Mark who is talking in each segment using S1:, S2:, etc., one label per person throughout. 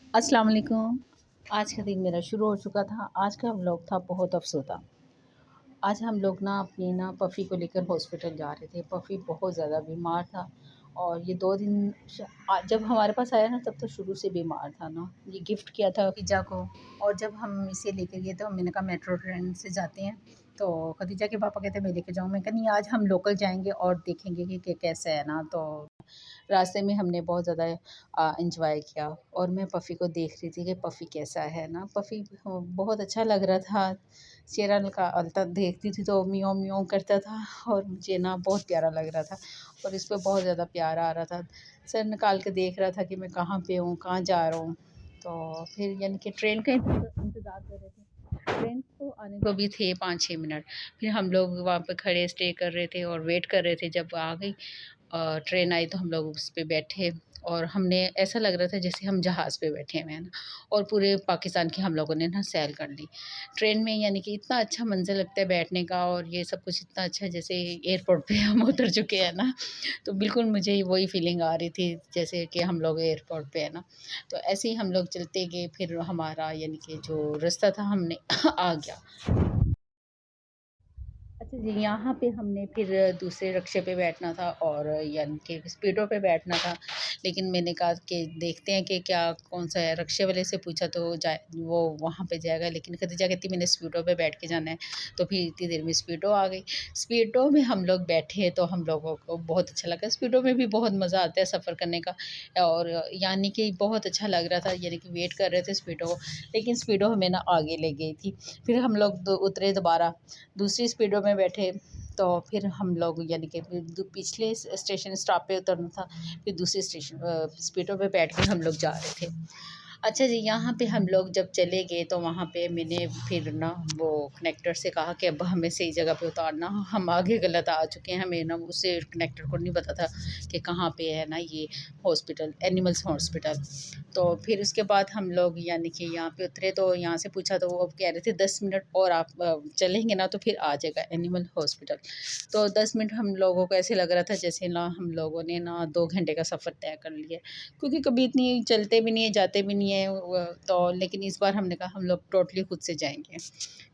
S1: अस्सलाम वालेकुम। आज का दिन मेरा शुरू हो चुका था। आज का व्लॉग था बहुत अफ़सोदा। आज हम लोग ना अपनी ना पफ़ी को लेकर हॉस्पिटल जा रहे थे। पफ़ी बहुत ज़्यादा बीमार था और ये 2 दिन जब हमारे पास आया ना तब तो शुरू से बीमार था ना। ये गिफ्ट किया था खदीजा को और जब हम इसे लेके गए तो मैंने कहा मेट्रो ट्रेन से जाते हैं। तो खदीजा के पापा कहते मैं लेके जाऊँ। मैं कहा नहीं, आज हम लोकल जाएँगे और देखेंगे कि कैसा है ना। तो रास्ते में हमने बहुत ज़्यादा एंजॉय किया और मैं पफ़ी को देख रही थी कि पफ़ी कैसा है ना। पफ़ी बहुत अच्छा लग रहा था। चेहरा निकालता देखती थी तो म्याऊं म्याऊं करता था और मुझे ना बहुत प्यारा लग रहा था और इस पे बहुत ज़्यादा प्यार आ रहा था। सर निकाल के देख रहा था कि मैं कहाँ पे हूँ, कहाँ जा रहा हूँ। तो फिर यानी कि ट्रेन का इंतज़ार कर रहे थे। ट्रेन को आने को भी थे 5-6 मिनट। फिर हम लोग वहाँ पे खड़े स्टे कर रहे थे और वेट कर रहे थे। जब आ गई ट्रेन आई तो हम लोग उस पे बैठे और हमने ऐसा लग रहा था जैसे हम जहाज़ पे बैठे हुए हैं ना। और पूरे पाकिस्तान की हम लोगों ने ना सैर कर ली ट्रेन में। यानी कि इतना अच्छा मंज़र लगता है बैठने का और ये सब कुछ इतना अच्छा है जैसे एयरपोर्ट पे हम उतर चुके हैं ना। तो बिल्कुल मुझे वही फीलिंग आ रही थी जैसे कि हम लोग एयरपोर्ट पे है ना। तो ऐसे ही हम लोग चलते गए। फिर हमारा यानी कि जो रास्ता था हमने आ गया। अच्छा जी, यहाँ पे हमने फिर दूसरे रिक्शे पे बैठना था और यानी कि स्पीडो पे बैठना था। लेकिन मैंने कहा कि देखते हैं कि क्या कौन-सा है। रिक्शे वाले से पूछा तो वो वहाँ पे जाएगा, लेकिन खदीजा कहती मैंने स्पीडो पे बैठ के जाना है। तो फिर इतनी देर में स्पीडो आ गई। स्पीडो में हम लोग बैठे तो हम लोगों को बहुत अच्छा लगा। स्पीडो में भी बहुत मज़ा आता है सफ़र करने का और यानी कि बहुत अच्छा लग रहा था। यानी कि वेट कर रहे थे स्पीडो, लेकिन स्पीडो हमें ना आगे ले गई थी। फिर हम लोग उतरे दोबारा दूसरी स्पीडो में बैठे। तो फिर हम लोग यानी कि पिछले स्टेशन स्टॉप पे उतरना था। फिर दूसरे स्टेशन स्पीडो पे बैठ के हम लोग जा रहे थे। अच्छा जी, यहाँ पे हम लोग जब चले गए तो वहाँ पे मैंने फिर ना वो कनेक्टर से कहा कि अब हमें सही जगह पे उतारना, हम आगे गलत आ चुके हैं। हमें ना उसे कनेक्टर को नहीं पता था कि कहाँ पे है ना ये हॉस्पिटल, एनिमल्स हॉस्पिटल। तो फिर उसके बाद हम लोग यानी कि यहाँ पे उतरे तो यहाँ से पूछा तो वो अब कह रहे थे 10 मिनट और आप चलेंगे ना तो फिर आ जाएगा एनिमल हॉस्पिटल। तो 10 मिनट हम लोगों को ऐसे लग रहा था जैसे ना हम लोगों ने ना 2 घंटे का सफ़र तय कर लिया, क्योंकि कभी इतनी चलते भी नहीं है, जाते भी नहीं है तो। लेकिन इस बार हमने कहा हम लोग टोटली खुद से जाएँगे,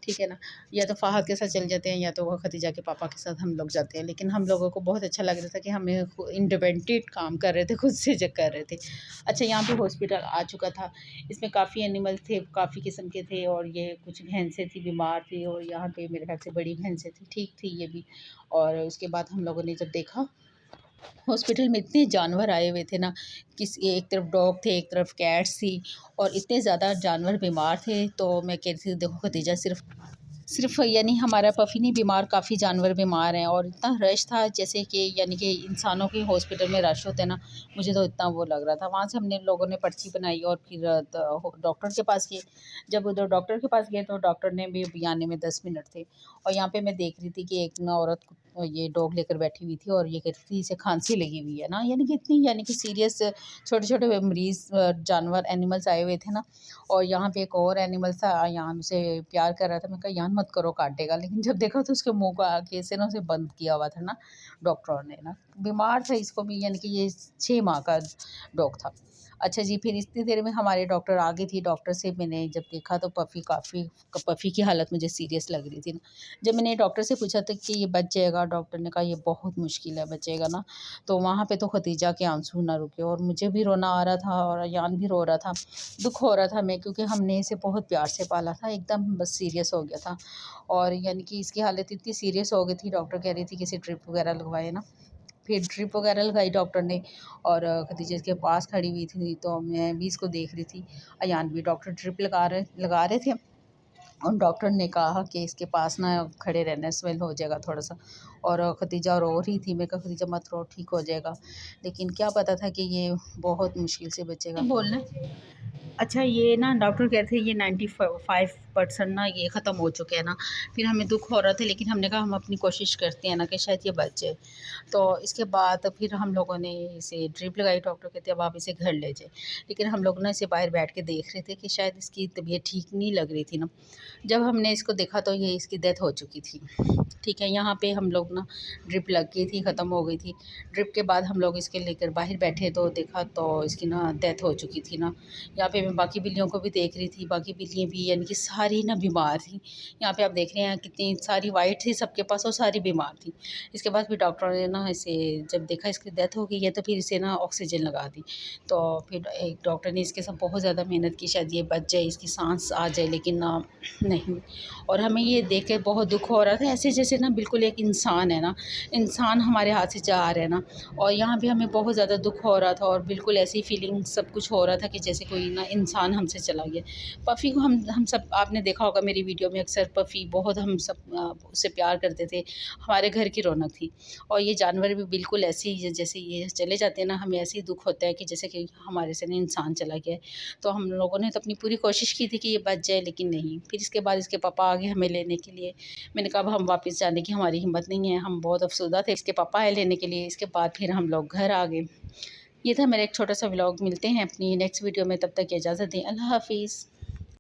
S1: ठीक है ना। या तो फ़ाहद के साथ चले जाते हैं या तो वो खदीजा के पापा के साथ हम लोग जाते हैं। लेकिन हम लोगों को बहुत अच्छा लग रहा था कि हमें इंडिपेंडेंट काम कर रहे थे, खुद से ज कर रहे थे। अच्छा, यहाँ पे हॉस्पिटल आ चुका था। इसमें काफ़ी एनिमल्स थे, काफ़ी किस्म के थे और ये कुछ भैंसें थी बीमार थी और यहाँ पे मेरे ख़्याल से बड़ी भैंसें थी, ठीक थी ये भी। और उसके बाद हम लोगों ने जब देखा हॉस्पिटल में इतने जानवर आए हुए थे ना, किसी एक तरफ डॉग थे, एक तरफ कैट्स थी और इतने ज़्यादा जानवर बीमार थे। तो मैं कह रही थी देखो खदीजा, सिर्फ़ यानी हमारा पफ़ी नहीं बीमार, काफ़ी जानवर बीमार हैं और इतना रश था जैसे कि यानी कि इंसानों के हॉस्पिटल में रश होता है ना, मुझे तो इतना वो लग रहा था। वहाँ से हमने लोगों ने पर्ची बनाई और फिर डॉक्टर के पास गए। जब उधर डॉक्टर के पास गए तो डॉक्टर ने भी आने में 10 मिनट थे। और यहाँ पे मैं देख रही थी कि एक ना औरत ये डॉग लेकर बैठी हुई थी और ये कह रही थी इसे खांसी लगी हुई है ना। यानी कि इतनी यानी कि सीरियस छोटे-छोटे मरीज़ जानवर एनिमल्स आए हुए थे ना। और यहाँ पे एक और एनिमल था, यान उसे प्यार कर रहा था। मैं कहा यान मत करो, काटेगा। लेकिन जब देखा तो उसके मुँह का आगे से ना उसे बंद किया हुआ था ना डॉक्टरों ने ना। बीमार था इसको भी, यानी कि ये 6 माह का डॉग था। अच्छा जी, फिर इतनी देर में हमारे डॉक्टर आ गई थी। डॉक्टर से मैंने जब देखा तो पफ़ी की हालत मुझे सीरियस लग रही थी ना। जब मैंने डॉक्टर से पूछा था कि ये बच जाएगा, डॉक्टर ने कहा ये बहुत मुश्किल है बचेगा ना। तो वहाँ पे तो खदीजा के आंसू ना रुके और मुझे भी रोना आ रहा था और अयान भी रो रहा था। दुःख हो रहा था मैं, क्योंकि हमने इसे बहुत प्यार से पाला था। एकदम बस सीरियस हो गया था और यानी कि इसकी हालत इतनी सीरियस हो गई थी, डॉक्टर कह रही थी कि इसे ड्रिप वगैरह लगवाए ना। फिर ड्रिप वगैरह लगाई डॉक्टर ने और खदीजा इसके पास खड़ी हुई थी तो मैं भी इसको देख रही थी। अयान भी, डॉक्टर ड्रिप लगा रहे थे और डॉक्टर ने कहा कि इसके पास ना खड़े रहना, स्वेल हो जाएगा थोड़ा-सा। और खदीजा रो रही थी। मैं कहा खदीजा मत रो, ठीक हो जाएगा। लेकिन क्या पता था कि ये बहुत मुश्किल से बचेगा। बोलना अच्छा, ये ना डॉक्टर कहते हैं ये 95 100% ना ये ख़त्म हो चुके हैं ना, फिर हमें दुख हो रहा था, लेकिन हमने कहा हम अपनी कोशिश करते हैं ना कि शायद ये बच जाए। तो इसके बाद फिर हम लोगों ने इसे ड्रिप लगाई, डॉक्टर कहते अब आप इसे घर ले जाएँ। लेकिन हम लोग ना इसे बाहर बैठ के देख रहे थे कि शायद इसकी तबीयत ठीक नहीं लग रही थी ना। जब हमने इसको देखा तो ये इसकी डेथ हो चुकी थी। ठीक है, यहाँ पे हम लोग ना ड्रिप लग गई थी, ख़त्म हो गई थी। ड्रिप के बाद हम लोग इसके लेकर बाहर बैठे तो देखा तो इसकी ना डेथ हो चुकी थी ना। यहाँ पे मैं बाकी बिल्लियों को भी देख रही थी, बाकी बिल्लियाँ भी यानी कि सारी ना बीमार थी। यहाँ पे आप देख रहे हैं कितनी सारी वाइट थी सबके पास और सारी बीमार थी। इसके बाद फिर डॉक्टर ने ना इसे जब देखा इसकी डेथ हो गई है तो फिर इसे ना ऑक्सीजन लगा दी। तो फिर एक डॉक्टर ने इसके साथ बहुत ज़्यादा मेहनत की, शायद ये बच जाए, इसकी सांस आ जाए, लेकिन ना नहीं। और हमें ये देख के बहुत दुख हो रहा था, ऐसे जैसे ना बिल्कुल एक इंसान है ना, इंसान हमारे हाथ से जा रहा है ना। और यहाँ भी हमें बहुत ज़्यादा दुख हो रहा था और बिल्कुल ऐसी फीलिंग सब कुछ हो रहा था कि जैसे कोई ना इंसान हमसे चला गया। पफ़ी को हम सब आपने देखा होगा मेरी वीडियो में, अक्सर पफ़ी बहुत हम सब उससे प्यार करते थे, हमारे घर की रौनक थी। और ये जानवर भी बिल्कुल ऐसे ही जैसे ये चले जाते हैं ना, हमें ऐसे ही दुख होता है कि जैसे कि हमारे से ना इंसान चला गया है। तो हम लोगों ने तो अपनी पूरी कोशिश की थी कि ये बच जाए, लेकिन नहीं। फिर इसके बाद इसके पापा आ गए हमें लेने के लिए। मैंने कहा अब हम वापस जाने की हमारी हिम्मत नहीं है, हम बहुत अफ़सरदा थे। इसके पापा आए लेने के लिए, इसके बाद फिर हम लोग घर आ गए। ये था मेरा एक छोटा-सा व्लॉग। मिलते हैं अपनी नेक्स्ट वीडियो में, तब तक इजाज़त दें। अल्लाह हाफ़िज़।